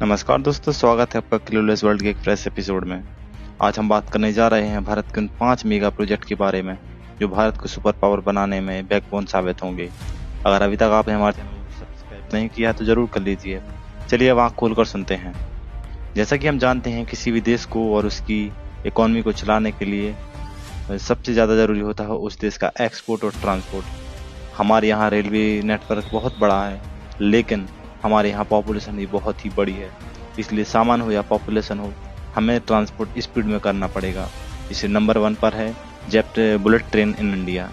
नमस्कार दोस्तों, स्वागत है आपका क्लूलेस वर्ल्ड के एक फ्रेश एपिसोड में। आज हम बात करने जा रहे हैं भारत के उन 5 मेगा प्रोजेक्ट के बारे में जो भारत को सुपर पावर बनाने में बैकबोन साबित होंगे। अगर अभी तक आपने हमारे चैनल को सब्सक्राइब नहीं किया तो जरूर कर लीजिए। चलिए अब आँख खोल कर सुनते हैं। जैसा कि हम जानते हैं, किसी भी देश को और उसकी इकॉनमी को चलाने के लिए सबसे ज़्यादा ज़रूरी होता है उस देश का एक्सपोर्ट और ट्रांसपोर्ट। हमारे यहाँ रेलवे नेटवर्क बहुत बड़ा है, लेकिन हमारे यहाँ पॉपुलेशन भी बहुत ही बड़ी है, इसलिए सामान हो या पॉपुलेशन हो, हमें ट्रांसपोर्ट स्पीड में करना पड़ेगा। इसे नंबर 1 पर है bullet train in India.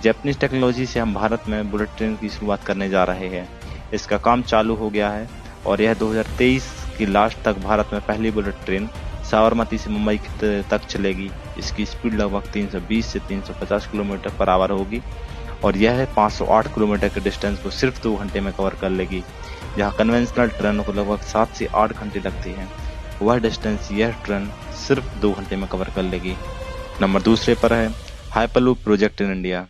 Japanese technology से हम भारत में बुलेट ट्रेन की शुरुआत करने जा रहे हैं। इसका काम चालू हो गया है और यह 2023 की लास्ट तक भारत में पहली बुलेट ट्रेन साबरमती से मुंबई तक चलेगी। इसकी स्पीड लगभग 320 से 350 किलोमीटर पर आवर होगी और यह 508 किलोमीटर के डिस्टेंस को सिर्फ 2 घंटे में कवर कर लेगी। जहां कन्वेंशनल ट्रेनों को लगभग 7 से 8 घंटे लगते हैं, वह डिस्टेंस यह ट्रेन सिर्फ 2 घंटे में कवर कर लेगी। नंबर 2 पर है हाइपरलूप प्रोजेक्ट इन इंडिया।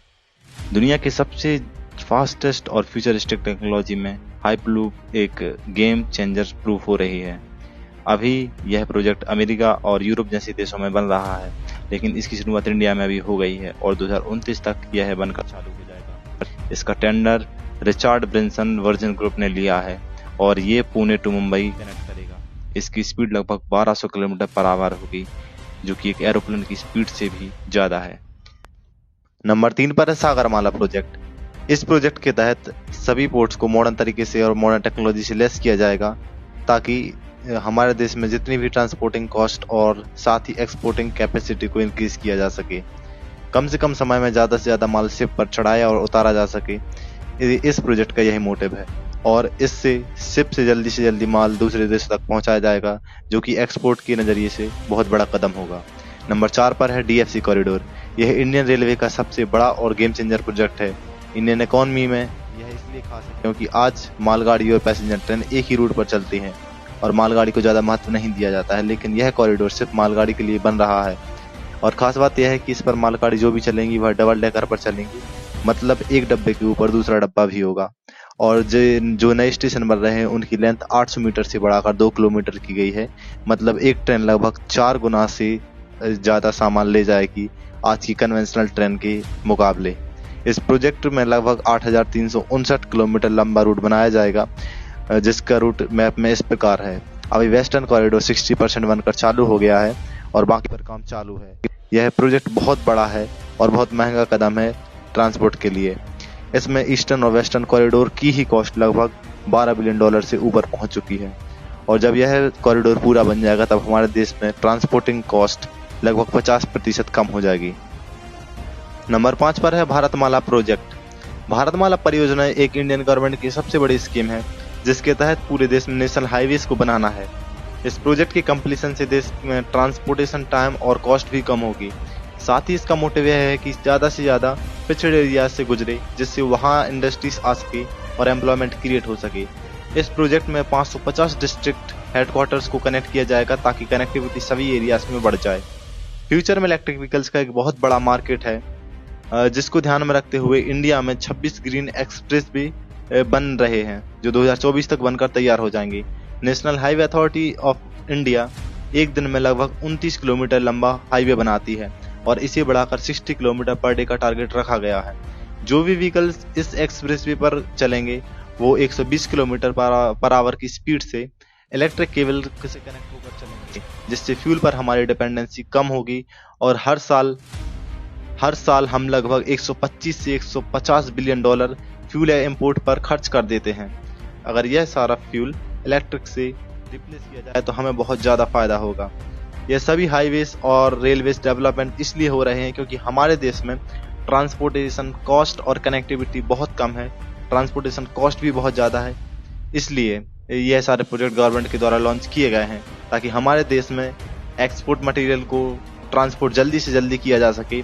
दुनिया के सबसे फास्टेस्ट और फ्यूचरिस्टिक टेक्नोलॉजी में हाइपरलूप एक गेम चेंजर प्रूफ हो रही है। अभी यह प्रोजेक्ट अमेरिका और यूरोप जैसे देशों में बन रहा है, लेकिन इसकी शुरुआत इंडिया में अभी हो गई है और 2029 तक यह बनकर चालू हो जाएगा। इसका tender Richard Branson virgin group ने लिया है और ये पुणे टू मुंबई कनेक्ट करेगा। इसकी स्पीड लगभग 1200 किलोमीटर पर आवर होगी, जो कि एक एरोप्लेन की स्पीड से भी ज्यादा है। नंबर 3 पर है सागरमाला प्रोजेक्ट। इस प्रोजेक्ट के तहत सभी पोर्ट्स को मॉडर्न तरीके से और मॉडर्न टेक्नोलॉजी से लेस किया जाएगा, ताकि हमारे देश में जितनी भी ट्रांसपोर्टिंग कॉस्ट और साथ ही एक्सपोर्टिंग कैपेसिटी को इंक्रीज किया जा सके। कम से कम समय में ज्यादा से ज्यादा माल शिप पर चढ़ाया और उतारा जा सके, इस प्रोजेक्ट का यही मोटिव है और इससे शिप से जल्दी माल दूसरे देश तक पहुंचाया जाएगा, जो कि एक्सपोर्ट के नजरिए से बहुत बड़ा कदम होगा। नंबर 4 पर है DFC कॉरिडोर। यह इंडियन रेलवे का सबसे बड़ा और गेम चेंजर प्रोजेक्ट है। इंडियन इकॉनमी में यह इसलिए खास है क्योंकि आज मालगाड़ी और पैसेंजर ट्रेन एक ही रूट पर चलती हैं और मालगाड़ी को ज्यादा महत्व नहीं दिया जाता है, लेकिन यह कॉरिडोर सिर्फ मालगाड़ी के लिए बन रहा है। और खास बात यह है कि इस पर मालगाड़ी जो भी चलेंगी वह डबल डेकर पर चलेंगी, मतलब एक डब्बे के ऊपर दूसरा डब्बा भी होगा। और जो नए स्टेशन बन रहे हैं उनकी लेंथ 800 मीटर से बढ़ाकर 2 किलोमीटर की गई है, मतलब एक ट्रेन लगभग 4 गुना से ज्यादा सामान ले जाएगी आज की कन्वेंशनल ट्रेन के मुकाबले। इस प्रोजेक्ट में लगभग 8359 किलोमीटर लंबा रूट बनाया जाएगा, जिसका रूट मैप में इस प्रकार है। अभी वेस्टर्न कॉरिडोर 60% बनकर चालू हो गया है और बाकी पर काम चालू है। यह प्रोजेक्ट बहुत बड़ा है और बहुत महंगा कदम है ट्रांसपोर्ट के लिए। इसमें ईस्टर्न और वेस्टर्न कॉरिडोर की ही कॉस्ट लगभग $12 बिलियन से ऊपर पहुंच चुकी है और जब यह कॉरिडोर पूरा बन जाएगा तब हमारे देश में ट्रांसपोर्टिंग कॉस्ट लगभग 50% कम हो जाएगी। नंबर 5 पर है भारतमाला प्रोजेक्ट। भारतमाला परियोजना एक इंडियन गवर्नमेंट की सबसे बड़ी स्कीम है, जिसके तहत पूरे देश में नेशनल हाईवेज को बनाना है। इस प्रोजेक्ट के कंप्लीशन से देश में ट्रांसपोर्टेशन टाइम और कॉस्ट भी कम होगी। साथ ही इसका मोटिव यह है कि ज्यादा से ज्यादा पिछड़े एरिया से गुजरे, जिससे वहां इंडस्ट्रीज आ सके और एम्प्लॉयमेंट क्रिएट हो सके। इस प्रोजेक्ट में 550 डिस्ट्रिक्ट हेडक्वार्टर्स को कनेक्ट किया जाएगा ताकि कनेक्टिविटी सभी एरियाज में बढ़ जाए। फ्यूचर में इलेक्ट्रिक व्हीकल्स का एक बहुत बड़ा मार्केट है, जिसको ध्यान में रखते हुए इंडिया में 26 ग्रीन एक्सप्रेस भी बन रहे हैं, जो 2024 तक बनकर तैयार हो जाएंगे। National highway authority of India एक दिन में लगभग 29 किलोमीटर लंबा हाईवे बनाती है और इसे बढ़ाकर 60 किलोमीटर पर डे का टारगेट रखा गया है। जो भी व्हीकल्स इस एक्सप्रेसवे पर चलेंगे वो 120 किलोमीटर पर आवर की स्पीड से इलेक्ट्रिक केबल से कनेक्ट होकर चलेंगे, जिससे फ्यूल पर हमारी डिपेंडेंसी कम होगी और हर साल हम लगभग 125 से 150 बिलियन डॉलर फ्यूल या इंपोर्ट पर खर्च कर देते हैं। अगर यह सारा फ्यूल इलेक्ट्रिक से रिप्लेस किया जाए तो हमें बहुत ज्यादा फायदा होगा। यह सभी हाईवेज और रेलवेज डेवलपमेंट इसलिए हो रहे हैं क्योंकि हमारे देश में ट्रांसपोर्टेशन कॉस्ट और कनेक्टिविटी बहुत कम है, ट्रांसपोर्टेशन कॉस्ट भी बहुत ज़्यादा है। इसलिए यह सारे प्रोजेक्ट गवर्नमेंट के द्वारा लॉन्च किए गए हैं ताकि हमारे देश में एक्सपोर्ट मटेरियल को ट्रांसपोर्ट जल्दी से जल्दी किया जा सके।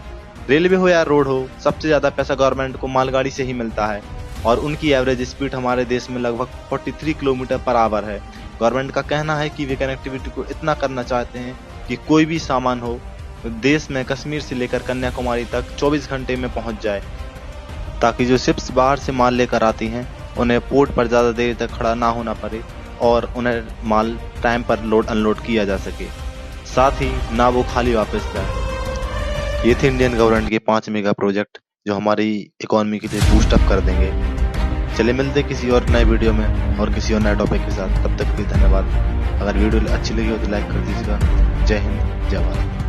रेलवे हो या रोड हो, सबसे ज़्यादा पैसा गवर्नमेंट को मालगाड़ी से ही मिलता है और उनकी एवरेज स्पीड हमारे देश में लगभग 43 किलोमीटर पर आवर है। गवर्नमेंट का कहना है कि वे कनेक्टिविटी को इतना करना चाहते हैं कि कोई भी सामान हो देश में कश्मीर से लेकर कन्याकुमारी तक 24 घंटे में पहुंच जाए, ताकि जो शिप्स बाहर से माल लेकर आती हैं उन्हें पोर्ट पर ज़्यादा देर तक खड़ा ना होना पड़े और उन्हें माल टाइम पर लोड अनलोड किया जा सके, साथ ही ना वो खाली वापस जाए। ये थे इंडियन गवर्नमेंट के 5 मेगा प्रोजेक्ट जो हमारी इकोनॉमी के लिए बूस्ट अप कर देंगे। चलिए मिलते किसी और नए वीडियो में और किसी और नए टॉपिक के साथ। तब तक के लिए धन्यवाद। अगर वीडियो अच्छी लगी हो तो लाइक कर दीजिएगा। जय हिंद, जय भारत।